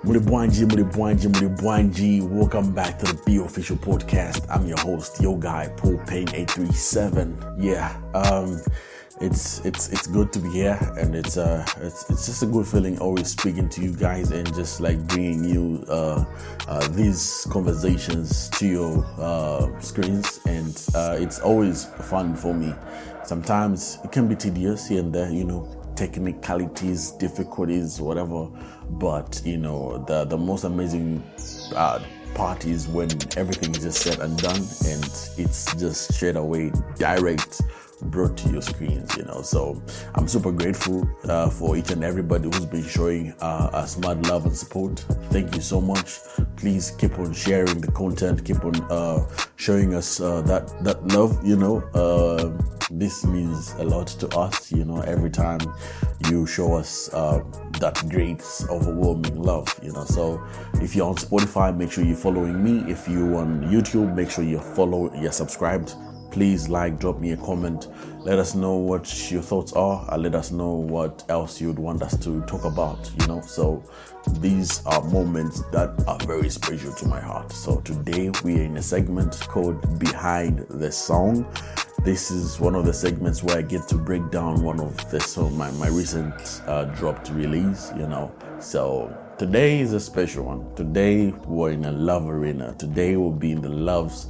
Mulibwanji. Welcome back to the Be Official Podcast. I'm your host, your guy, Paul Payne 837. It's good to be here, and it's just a good feeling always speaking to you guys and just like bringing you these conversations to your screens, and it's always fun for me. Sometimes it can be tedious here and there, technicalities, difficulties, whatever. But the most amazing part is when everything is just said and done, and it's just straight away direct brought to your screens. So I'm super grateful for each and everybody who's been showing us mad love and support. Thank you so much. Please keep on sharing the content, keep on showing us that love. This means a lot to us, every time you show us that great, overwhelming love, So if you're on Spotify, make sure you're following me. If you're on YouTube, make sure you're subscribed. Please drop me a comment. Let us know what your thoughts are, and let us know what else you'd want us to talk about, So these are moments that are very special to my heart. So today we are in a segment called Behind the Song. This is one of the segments where I get to break down one of the song, my recent dropped release, So today is a special one. Today we're in a love arena. Today we'll be in the loves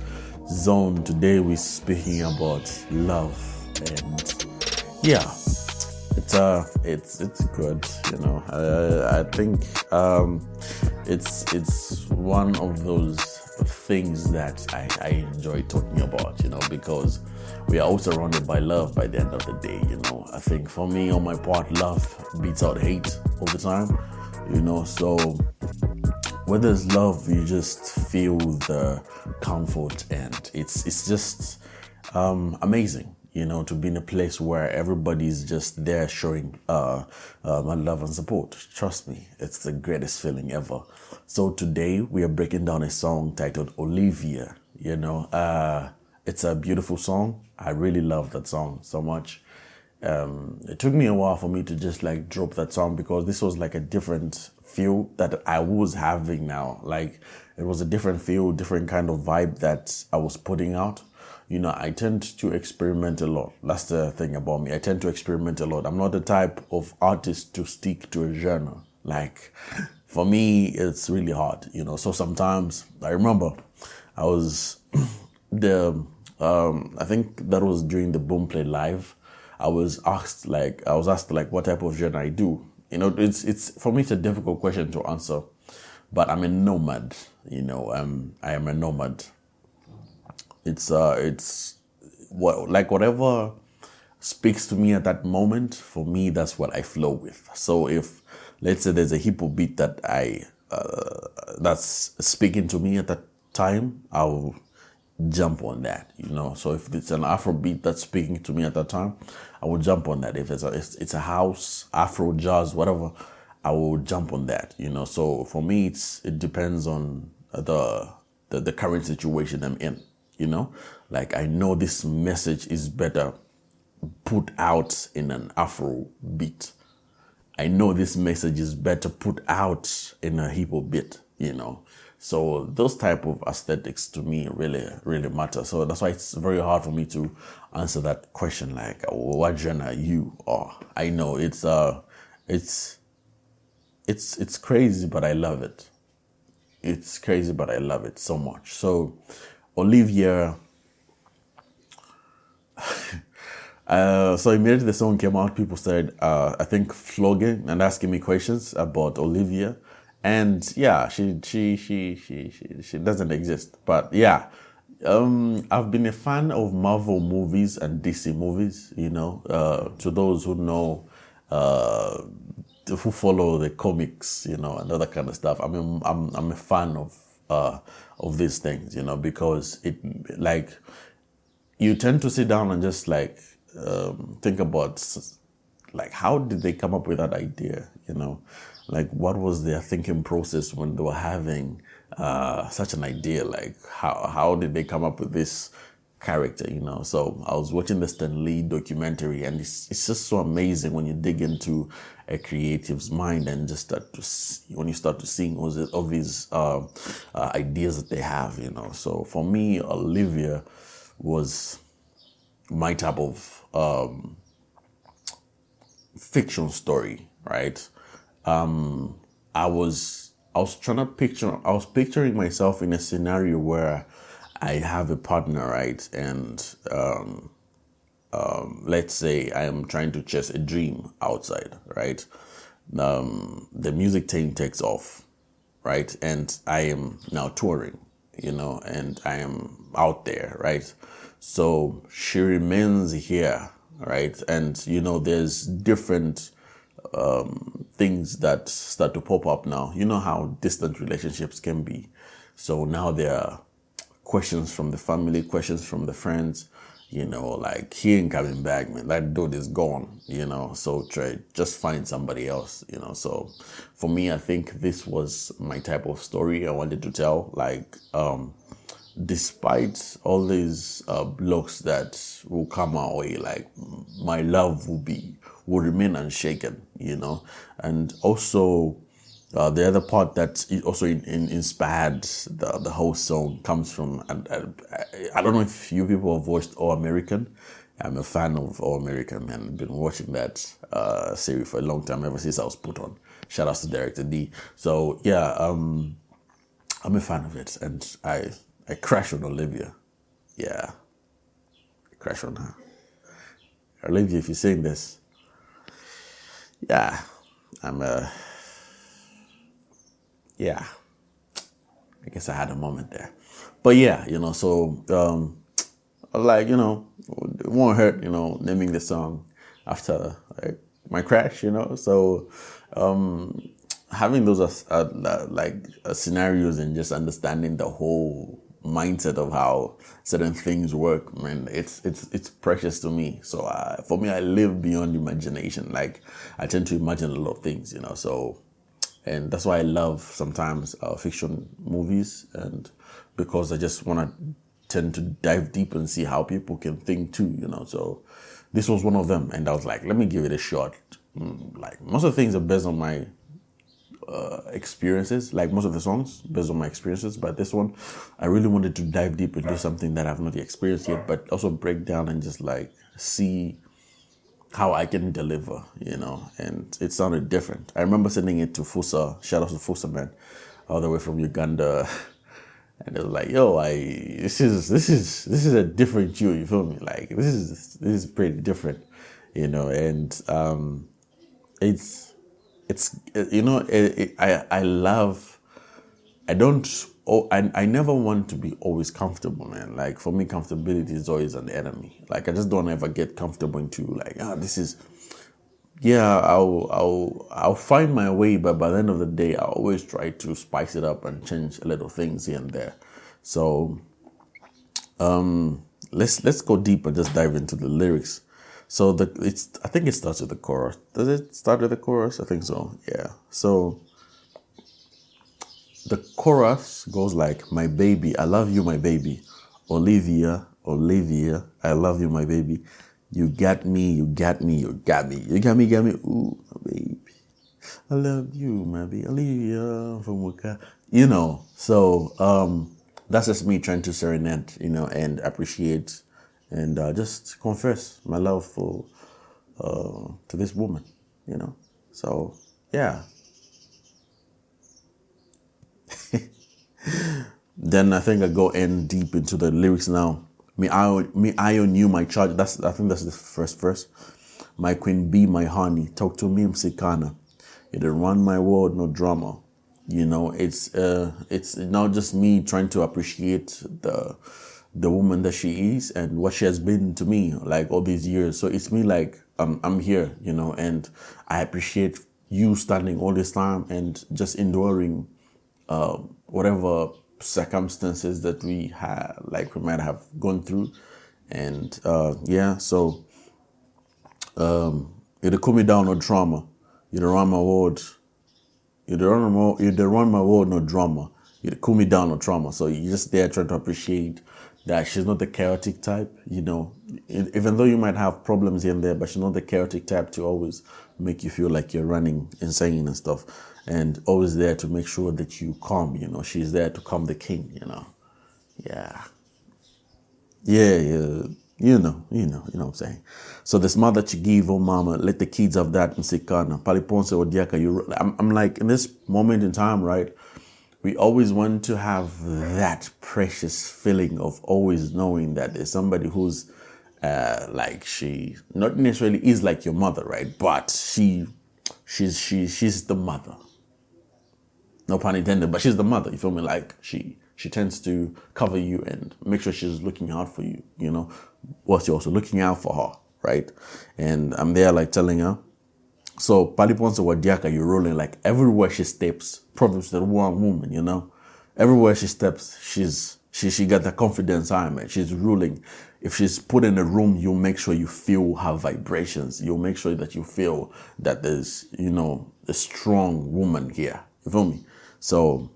zone. Today we're speaking about love, and it's good. I think it's one of those things that I enjoy talking about, because we are all surrounded by love by the end of the day. I think for me, on my part, love beats out hate all the time, so where there's love, you just feel the comfort, and it's just amazing, to be in a place where everybody's just there showing my love and support. Trust me, it's the greatest feeling ever. So today we are breaking down a song titled Olivia. It's a beautiful song. I really love that song so much. It took me a while for me to just drop that song, because this was a different feel that I was having now. It was a different feel, different kind of vibe that I was putting out. I tend to experiment a lot. That's the thing about me. I tend to experiment a lot. I'm not the type of artist to stick to a genre. For me, it's really hard, So sometimes I remember I was I think that was during the Boomplay Live. I was asked what type of genre I do. It's for me, it's a difficult question to answer, but I'm a nomad. I am a nomad. It's whatever speaks to me at that moment. For me, that's what I flow with. So if, let's say, there's a hip hop beat that that's speaking to me at that time, I'll jump on that, So if it's an Afro beat that's speaking to me at that time, I will jump on that. If it's a house, Afro, jazz, whatever, I will jump on that, So for me, it depends on the current situation I'm in, I know this message is better put out in an Afro beat. I know this message is better put out in a hip hop beat, So those type of aesthetics to me really, really matter. So that's why it's very hard for me to answer that question, what genre you are. I know it's crazy, but I love it. It's crazy, but I love it so much. So Olivia, so immediately the song came out, people started, I think, flogging and asking me questions about Olivia. And she doesn't exist. But I've been a fan of Marvel movies and DC movies, to those who know, who follow the comics, and other kind of stuff. I'm a fan of these things, because it, you tend to sit down and just think about how did they come up with that idea, what was their thinking process when they were having such an idea? How did they come up with this character, you know. So I was watching the Stan Lee documentary, and it's just so amazing when you dig into a creative's mind and just when you start to see all these ideas that they have, you know. So for me, Olivia was my type of fiction story, right? I was picturing myself in a scenario where I have a partner, right? And let's say I am trying to chase a dream outside, right? The music team takes off, right? And I am now touring, you know, and I am out there, right? So she remains here, right? And, you know, there's different things that start to pop up now. You know how distant relationships can be. So now there are questions from the family, questions from the friends, you know, like, he ain't coming back, man. That dude is gone, you know. So just find somebody else, you know. So for me, I think this was my type of story I wanted to tell. Like, despite all these blocks that will come our way, like, my love will remain unshaken, you know. And also, the other part that also inspired the whole song comes from, I don't know if you people have watched All American. I'm a fan of All American, man. I've been watching that series for a long time, ever since I was put on. Shout out to Director D. So yeah, I'm a fan of it, and I crash on Olivia. Yeah, I crash on her. Olivia, if you're saying this, yeah, I'm a. Yeah, I guess I had a moment there. But yeah, you know, so I was like, you know, it won't hurt, you know, naming the song after like my crash, you know. So having those scenarios and just understanding the whole mindset of how certain things work, man, it's precious to me. So for me, I live beyond imagination. Like, I tend to imagine a lot of things, you know. So. And that's why I love sometimes fiction movies, and because I just want to tend to dive deep and see how people can think too, you know. So this was one of them, and I was like, let me give it a shot. Like, most of the things are based on my experiences, like most of the songs based on my experiences, but this one, I really wanted to dive deep into something that I've not experienced yet, but also break down and just like see how I can deliver, you know, and it sounded different. I remember sending it to Fusa, shout out to Fusa, man, all the way from Uganda, and it was like, yo, this is a different tune, you feel me? Like, this is pretty different, you know, and it's you know, I love. I don't. Oh, I never want to be always comfortable, man. Like, for me, comfortability is always an enemy. Like, I just don't ever get comfortable into like, this is. Yeah, I'll find my way, but by the end of the day, I always try to spice it up and change little things here and there. So, let's go deep and just dive into the lyrics. So I think it starts with the chorus. Does it start with the chorus? I think so. Yeah. So. The chorus goes like, my baby, I love you, my baby. Olivia, Olivia, I love you, my baby. You got me, you got me, you got me. You got me, ooh, my baby. I love you, my baby. Olivia from Waka. You know, so that's just me trying to serenade, you know, and appreciate and just confess my love for to this woman, you know. So, yeah. Then I think I go in deep into the lyrics now. Me I on you, my charge. I think that's the first verse. My queen bee, my honey, talk to me, Msikana. You don't run my world, no drama. You know, it's not just me trying to appreciate the woman that she is and what she has been to me like all these years. So it's me like I'm here, you know, and I appreciate you standing all this time and just enduring whatever circumstances that we might have gone through, and yeah. So you don't cool me down, no drama. You don't run my world. You don't run my world, no drama. You don't cool me down, no trauma. So you're just there trying to appreciate that she's not the chaotic type, you know. Even though you might have problems here and there, but she's not the chaotic type to always make you feel like you're running insane and stuff. And always there to make sure that you calm, you know. She's there to calm the king, you know. Yeah. Yeah, yeah. You know what I'm saying. So the smile that you give, oh mama, let the kids have that and say, Kana, Paliponse or Diaka, I'm like, in this moment in time, right? We always want to have that precious feeling of always knowing that there's somebody who's like she not necessarily is like your mother, right? But she's the mother. No pun intended, but she's the mother. You feel me? Like she tends to cover you and make sure she's looking out for you. You know, whilst you're also looking out for her, right? And I'm there like telling her. So Paliponsa Wadiaka, you're rolling like everywhere she steps. Proverbs the one woman, you know, everywhere she steps, she got the confidence. Man, she's ruling. If she's put in a room, you'll make sure you feel her vibrations. You'll make sure that you feel that there's, you know, a strong woman here. You feel me? So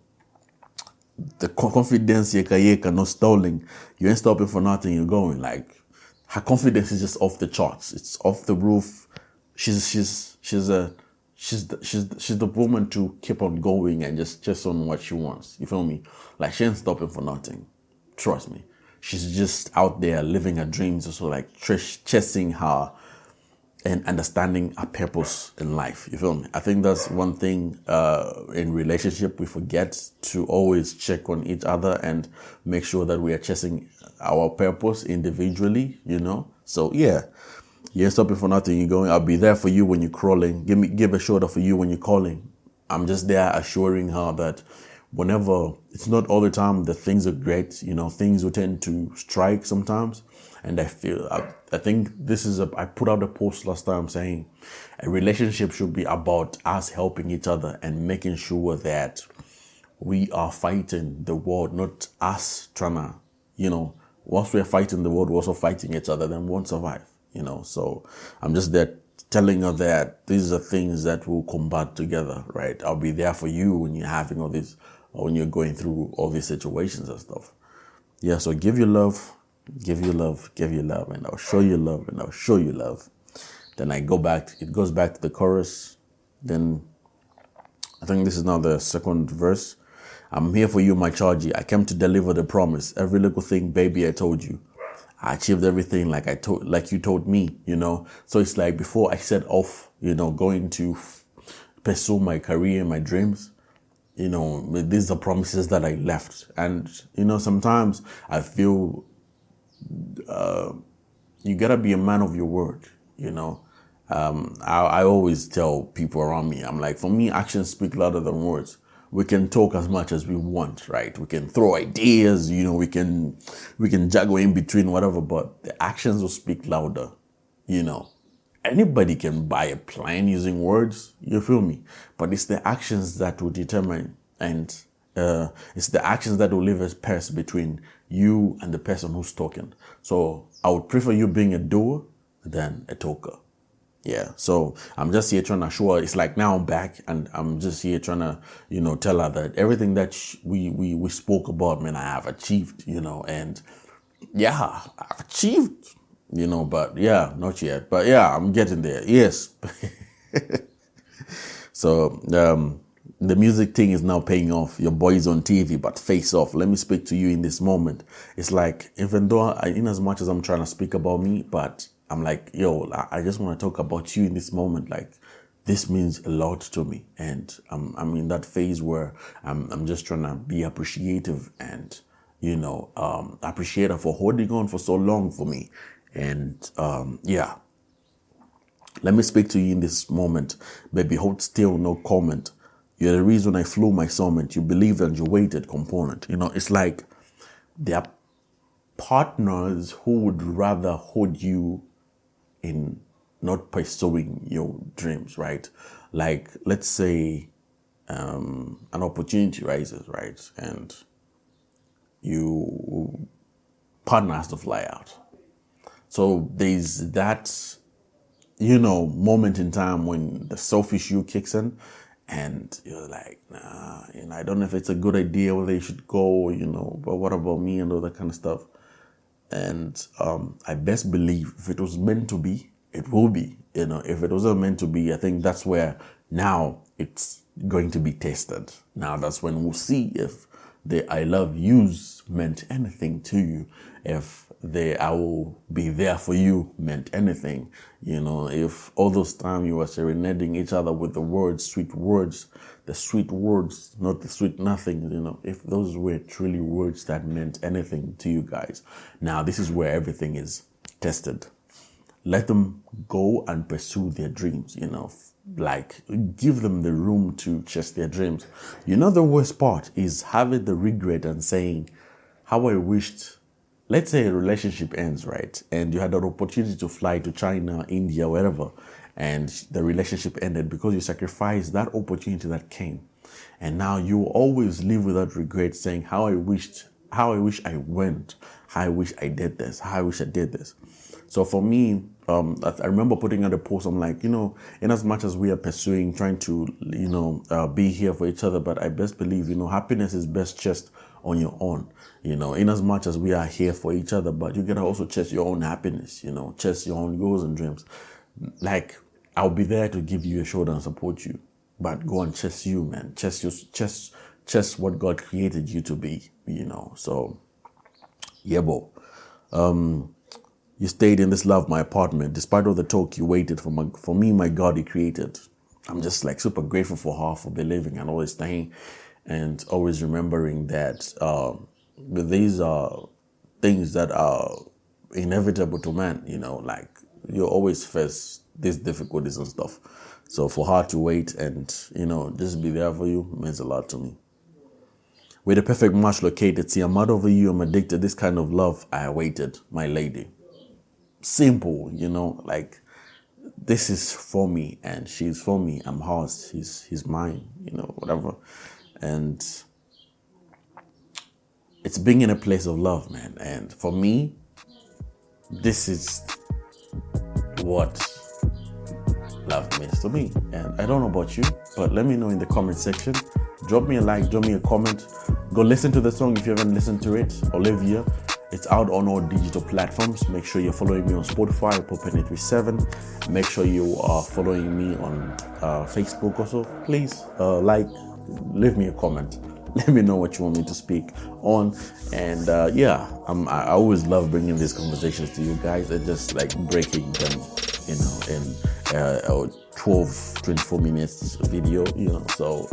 the confidence yeka no stalling. You ain't stopping for nothing. You're going like her confidence is just off the charts. It's off the roof. She's the woman to keep on going and just on what she wants. You feel me? Like she ain't stopping for nothing. Trust me. She's just out there living her dreams, also like chasing her and understanding a purpose in life. You feel me? I think that's one thing in relationship we forget to always check on each other and make sure that we are chasing our purpose individually, you know? So yeah, you ain't stopping for nothing. You're going, I'll be there for you when you're crawling. Give a shoulder for you when you're calling. I'm just there assuring her that whenever, it's not all the time that things are great, you know, things will tend to strike sometimes. And I think this is I put out a post last time saying a relationship should be about us helping each other and making sure that we are fighting the world, not us trying to, you know, once we're fighting the world, we're also fighting each other, then we won't survive, you know. So I'm just there telling her that these are things that we'll combat together, right? I'll be there for you when you're having all this, or when you're going through all these situations and stuff. Yeah, so give you love, and I'll show you love, and I'll show you love. Then it goes back to the chorus. Then I think this is now the second verse. I'm here for you, my chargy. I came to deliver the promise. Every little thing, baby, I told you. I achieved everything like you told me, you know. So it's like before I set off, you know, going to pursue my career and my dreams, you know, these are promises that I left. And, you know, sometimes I feel you gotta be a man of your word, you know. I always tell people around me, I'm like, for me, actions speak louder than words. We can talk as much as we want, right? We can throw ideas, you know, we can juggle in between, whatever, but the actions will speak louder, you know. Anybody can buy a plane using words, you feel me? But it's the actions that will determine, and it's the actions that will leave a space between you and the person who's talking. So I would prefer you being a doer than a talker. Yeah, so I'm just here trying to show her, it's like now I'm back and I'm just here trying to, you know, tell her that everything that we spoke about, man, I have achieved, you know, and yeah, I've achieved, you know, but yeah, not yet, but yeah, I'm getting there. Yes. So, the music thing is now paying off. Your boy's on TV, but face off. Let me speak to you in this moment. It's like, even though in as much as I'm trying to speak about me, but I'm like, yo, I just want to talk about you in this moment. Like, this means a lot to me. And I'm in that phase where I'm just trying to be appreciative and, you know, appreciate her for holding on for so long for me. And, yeah. Let me speak to you in this moment. Baby, hold still, no comment. You're the reason I flew my summit. You believed and you waited, component. You know, it's like there are partners who would rather hold you in not pursuing your dreams, right? Like, let's say an opportunity rises, right? And you partner has to fly out. So there's that, you know, moment in time when the selfish you kicks in and you're like, nah, you know, I don't know if it's a good idea whether you should go, you know, but what about me and all that kind of stuff. And I best believe if it was meant to be, it will be. If it wasn't meant to be, I think that's where now it's going to be tested. Now that's when we'll see if the I love yous meant anything to you, if the I will be there for you meant anything. If all those time you were serenading each other with the words, sweet words, the sweet words, not the sweet nothing, if those were truly words that meant anything to you guys. Now this is where everything is tested. Let them go and pursue their dreams, like give them the room to chase their dreams. The worst part is having the regret and saying, how I wished, let's say a relationship ends, right? And you had an opportunity to fly to China, India, wherever, and the relationship ended because you sacrificed that opportunity that came. And now you will always live with that regret saying, how I wish I went, how I wish I did this, how I wish I did this. So for me, I remember putting out a post, I'm like, in as much as we are pursuing, trying to, be here for each other, but I best believe, happiness is best chased on your own, in as much as we are here for each other, but you gotta also chase your own happiness, chase your own goals and dreams. Like, I'll be there to give you a shoulder and support you, but go and chase you, man. Chase what God created you to be, So, yeah, bro. You stayed in this love, my apartment. Despite all the talk, you waited for me, my God, He created. I'm just like super grateful for her for believing and always staying and always remembering that these are things that are inevitable to man, like you always face these difficulties and stuff. So for her to wait and, just be there for you means a lot to me. With the perfect match located, see, I'm out over you, I'm addicted. This kind of love I awaited, my lady. Simple, like this is for me and she's for me. I'm hers, he's mine, whatever. And it's being in a place of love, man. And for me, this is what love means to me. And I don't know about you, but let me know in the comment section. Drop me a like, drop me a comment. Go listen to the song if you haven't listened to it. Olivia. It's out on all digital platforms. Make sure you're following me on Spotify, Popin837. Make sure you are following me on Facebook also. Please leave me a comment. Let me know what you want me to speak on. And I always love bringing these conversations to you guys and just like breaking them, in 12, 24 minutes video, So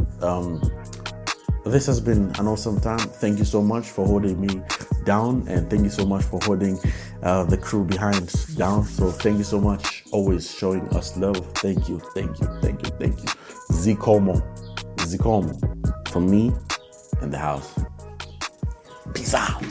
this has been an awesome time. Thank you so much for holding me down, and thank you so much for holding the crew behind down. So thank you so much, always showing us love. Thank you. Zikomo from me in the house. Peace out.